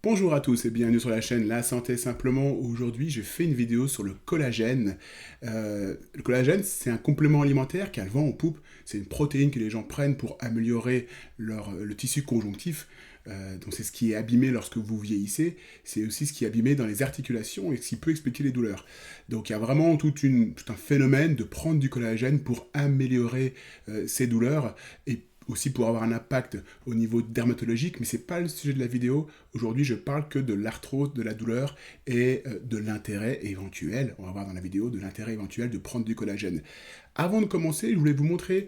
Bonjour à tous et bienvenue sur la chaîne La Santé Simplement. Aujourd'hui, je fais une vidéo sur le collagène. Le collagène, c'est un complément alimentaire qui a le vent en poupe. C'est une protéine que les gens prennent pour améliorer le tissu conjonctif. Donc c'est ce qui est abîmé lorsque vous vieillissez. C'est aussi ce qui est abîmé dans les articulations et ce qui peut expliquer les douleurs. Donc il y a vraiment tout un phénomène de prendre du collagène pour améliorer ces douleurs et aussi pour avoir un impact au niveau dermatologique, mais ce n'est pas le sujet de la vidéo. Aujourd'hui, je parle que de l'arthrose, de la douleur et de l'intérêt éventuel, on va voir dans la vidéo, de l'intérêt éventuel de prendre du collagène. Avant de commencer, je voulais vous montrer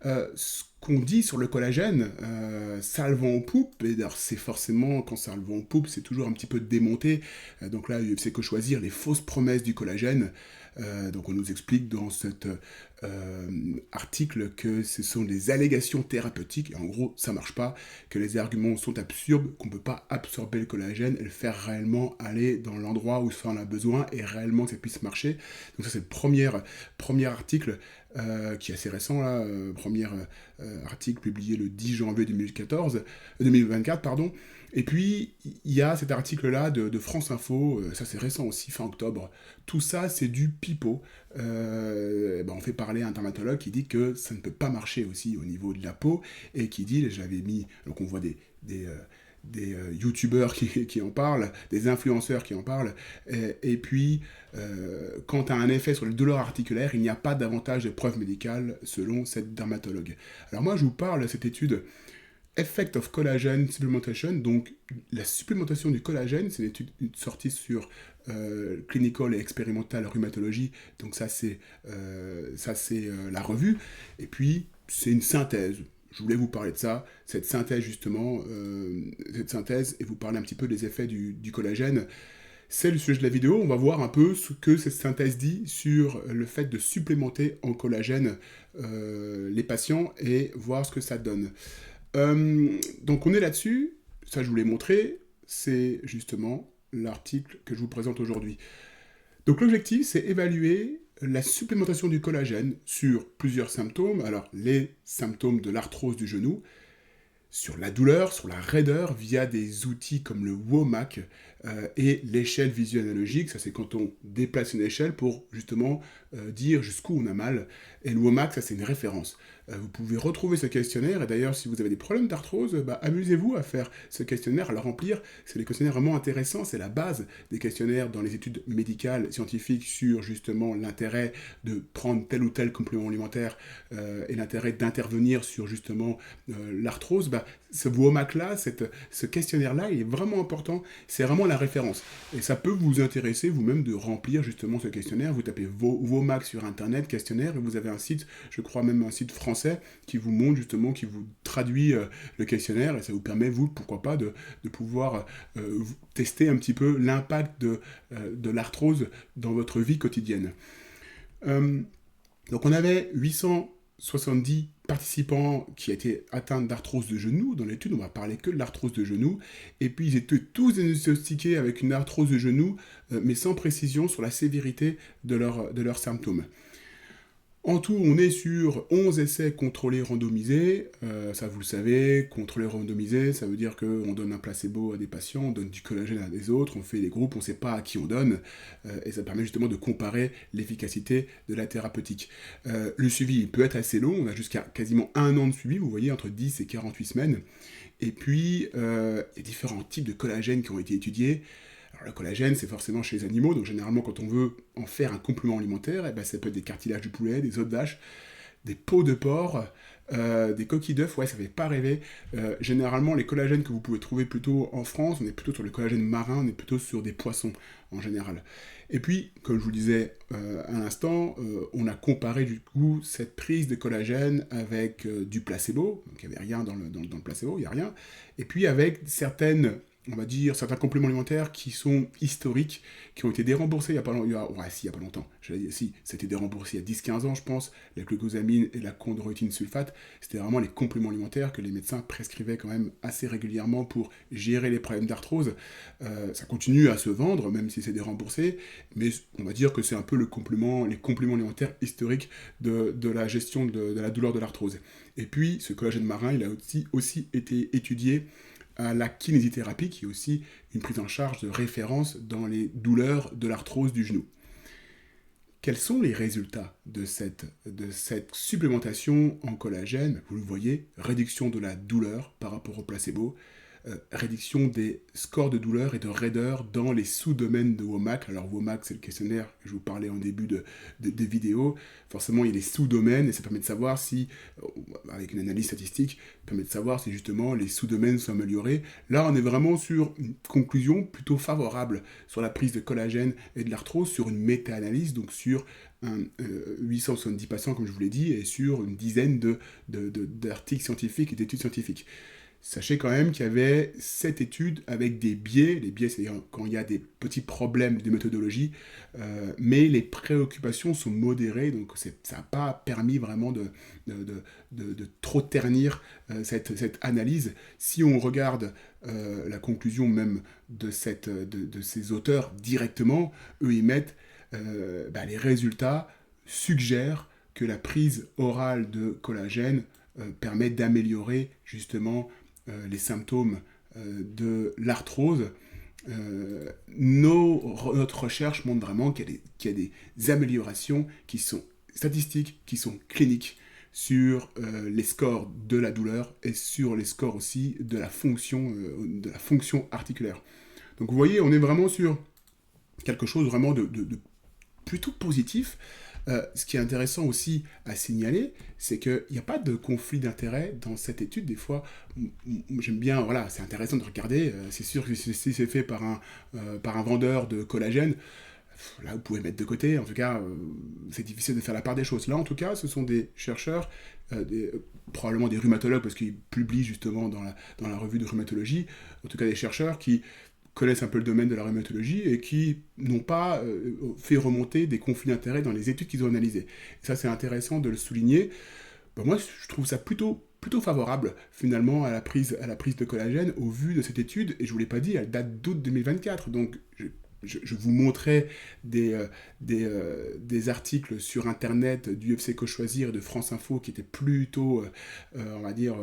ce qu'on dit sur le collagène. Ça a le vent en poupe, et d'ailleurs c'est forcément, quand ça a le vent en poupe, c'est toujours un petit peu démonté. Donc là, c'est que choisir les fausses promesses du collagène. Donc on nous explique dans cet article que ce sont des allégations thérapeutiques, et en gros ça marche pas, que les arguments sont absurdes, qu'on peut pas absorber le collagène et le faire réellement aller dans l'endroit où ça en a besoin et réellement que ça puisse marcher. Donc ça c'est le premier article qui est assez récent, là, premier article publié le 10 janvier 2024, pardon. Et puis, il y a cet article-là de France Info, ça c'est récent aussi, fin octobre. Tout ça, c'est du pipeau. On fait parler à un dermatologue qui dit que ça ne peut pas marcher aussi au niveau de la peau, et qui dit, j'avais mis, donc on voit des youtubeurs qui en parlent, des influenceurs qui en parlent, et puis quant à un effet sur les douleurs articulaires, il n'y a pas davantage de preuves médicales selon cette dermatologue. Alors moi je vous parle de cette étude Effect of Collagen Supplementation, donc la supplémentation du collagène, c'est une étude sortie sur Clinical et Experimental Rheumatology, donc ça c'est la revue, et puis c'est une synthèse. Je voulais vous parler de ça, cette synthèse justement, et vous parler un petit peu des effets du collagène. C'est le sujet de la vidéo, on va voir un peu ce que cette synthèse dit sur le fait de supplémenter en collagène les patients et voir ce que ça donne. Donc on est là-dessus, ça je vous l'ai montré, c'est justement l'article que je vous présente aujourd'hui. Donc l'objectif c'est évaluer la supplémentation du collagène sur plusieurs symptômes, alors les symptômes de l'arthrose du genou, sur la douleur, sur la raideur, via des outils comme le WOMAC et l'échelle visuelle analogique. Ça, c'est quand on déplace une échelle pour justement dire jusqu'où on a mal. Et le WOMAC, ça, c'est une référence. Vous pouvez retrouver ce questionnaire. Et d'ailleurs, si vous avez des problèmes d'arthrose, amusez-vous à faire ce questionnaire, à le remplir. C'est des questionnaires vraiment intéressants. C'est la base des questionnaires dans les études médicales, scientifiques, sur justement l'intérêt de prendre tel ou tel complément alimentaire et l'intérêt d'intervenir sur justement l'arthrose. Ce WOMAC-là, ce questionnaire-là, il est vraiment important. C'est vraiment la référence. Et ça peut vous intéresser vous-même de remplir justement ce questionnaire. Vous tapez WOMAC sur Internet, questionnaire, et vous avez un site, je crois même un site français, qui vous montre justement, qui vous traduit le questionnaire, et ça vous permet, vous, pourquoi pas, de pouvoir tester un petit peu l'impact de l'arthrose dans votre vie quotidienne. Donc on avait 870 participants qui étaient atteints d'arthrose de genou. Dans l'étude, on va parler que de l'arthrose de genou. Et puis, ils étaient tous diagnostiqués avec une arthrose de genou, mais sans précision sur la sévérité de leurs symptômes. En tout, on est sur 11 essais contrôlés randomisés. Ça, vous le savez, contrôlés randomisés, ça veut dire qu'on donne un placebo à des patients, on donne du collagène à des autres, on fait des groupes, on ne sait pas à qui on donne, et ça permet justement de comparer l'efficacité de la thérapeutique. Le suivi il peut être assez long, on a jusqu'à quasiment 1 an de suivi, vous voyez, entre 10 et 48 semaines. Et puis, il y a différents types de collagène qui ont été étudiés. Alors, le collagène, c'est forcément chez les animaux, donc généralement quand on veut en faire un complément alimentaire, ça peut être des cartilages du poulet, des os de vache, des peaux de porc, des coquilles d'œufs, ouais, ça fait pas rêver. Généralement, les collagènes que vous pouvez trouver plutôt en France, on est plutôt sur le collagène marin, on est plutôt sur des poissons en général. Et puis, comme je vous le disais à l'instant, on a comparé du coup cette prise de collagène avec du placebo, donc il n'y avait rien dans le placebo, il n'y a rien, et puis avec certaines, on va dire, certains compléments alimentaires qui sont historiques, qui ont été déremboursés il y a pas longtemps. C'était déremboursé il y a 10-15 ans, je pense. La glucosamine et la chondroïtine sulfate, c'était vraiment les compléments alimentaires que les médecins prescrivaient quand même assez régulièrement pour gérer les problèmes d'arthrose. Ça continue à se vendre, même si c'est déremboursé, mais on va dire que c'est un peu les compléments alimentaires historiques de la gestion de la douleur de l'arthrose. Et puis, ce collagène marin, il a aussi été étudié à la kinésithérapie, qui est aussi une prise en charge de référence dans les douleurs de l'arthrose du genou. Quels sont les résultats de cette supplémentation en collagène? Vous le voyez, réduction de la douleur par rapport au placebo, réduction des scores de douleur et de raideur dans les sous-domaines de WOMAC. Alors WOMAC, c'est le questionnaire que je vous parlais en début de vidéo. Forcément, il y a les sous-domaines et ça permet de savoir si, avec une analyse statistique, permet de savoir si justement les sous-domaines sont améliorés. Là, on est vraiment sur une conclusion plutôt favorable sur la prise de collagène et de l'arthrose, sur une méta-analyse, donc sur 870 patients, comme je vous l'ai dit, et sur une dizaine d'articles scientifiques et d'études scientifiques. Sachez quand même qu'il y avait 7 études avec des biais. Les biais, c'est-à-dire quand il y a des petits problèmes de méthodologie, mais les préoccupations sont modérées, donc ça n'a pas permis vraiment de trop ternir cette analyse. Si on regarde la conclusion même de ces auteurs directement, eux, ils mettent les résultats suggèrent que la prise orale de collagène permet d'améliorer justement les symptômes de l'arthrose. Notre recherche montre vraiment qu'il y a des améliorations qui sont statistiques, qui sont cliniques sur les scores de la douleur et sur les scores aussi de la fonction articulaire. Donc vous voyez, on est vraiment sur quelque chose vraiment de plutôt positif. Ce qui est intéressant aussi à signaler, c'est qu'il n'y a pas de conflit d'intérêt dans cette étude. Des fois, j'aime bien, voilà, c'est intéressant de regarder. C'est sûr que si c'est fait par un vendeur de collagène, là, vous pouvez mettre de côté. En tout cas, c'est difficile de faire la part des choses. Là, en tout cas, ce sont des chercheurs, probablement des rhumatologues, parce qu'ils publient justement dans la revue de rhumatologie, en tout cas des chercheurs qui connaissent un peu le domaine de la rhumatologie et qui n'ont pas fait remonter des conflits d'intérêts dans les études qu'ils ont analysées. Et ça, c'est intéressant de le souligner. Moi, je trouve ça plutôt favorable, finalement, à la prise de collagène au vu de cette étude. Et je ne vous l'ai pas dit, elle date d'août 2024. Donc, je vous montrais des articles sur Internet du UFC Que Choisir et de France Info qui étaient plutôt, on va dire,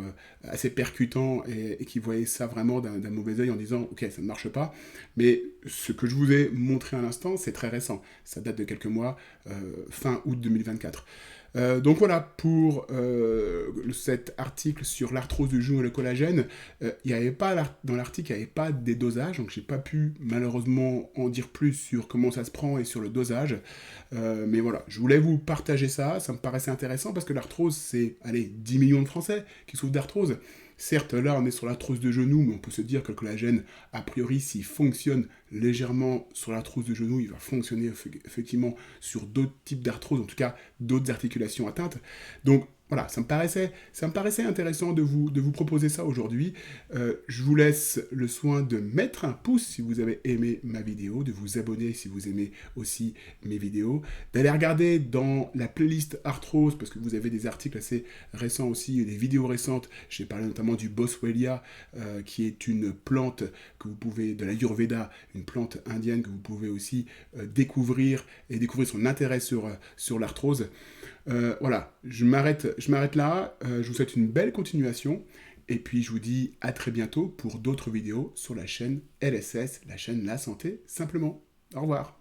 assez percutants et qui voyaient ça vraiment d'un mauvais œil en disant « Ok, ça ne marche pas ». Mais ce que je vous ai montré à l'instant, c'est très récent. Ça date de quelques mois, fin août 2024. Donc voilà, pour cet article sur l'arthrose du genou et le collagène, dans l'article, il n'y avait pas des dosages, donc je n'ai pas pu malheureusement en dire plus sur comment ça se prend et sur le dosage. Mais voilà, je voulais vous partager ça me paraissait intéressant parce que l'arthrose, c'est, 10 millions de Français qui souffrent d'arthrose. Certes, là, on est sur l'arthrose de genou, mais on peut se dire que le collagène, a priori, s'il fonctionne légèrement sur l'arthrose de genou, il va fonctionner effectivement sur d'autres types d'arthrose, en tout cas d'autres articulations atteintes. Donc, voilà, ça me paraissait intéressant de vous proposer ça aujourd'hui. Je vous laisse le soin de mettre un pouce si vous avez aimé ma vidéo, de vous abonner si vous aimez aussi mes vidéos, d'aller regarder dans la playlist arthrose, parce que vous avez des articles assez récents aussi, des vidéos récentes. J'ai parlé notamment du Boswellia, qui est une plante que vous pouvez, de l'Ayurveda, une plante indienne que vous pouvez aussi découvrir son intérêt sur l'arthrose. Voilà, je m'arrête là, je vous souhaite une belle continuation, et puis je vous dis à très bientôt pour d'autres vidéos sur la chaîne LSS, la chaîne La Santé Simplement. Au revoir.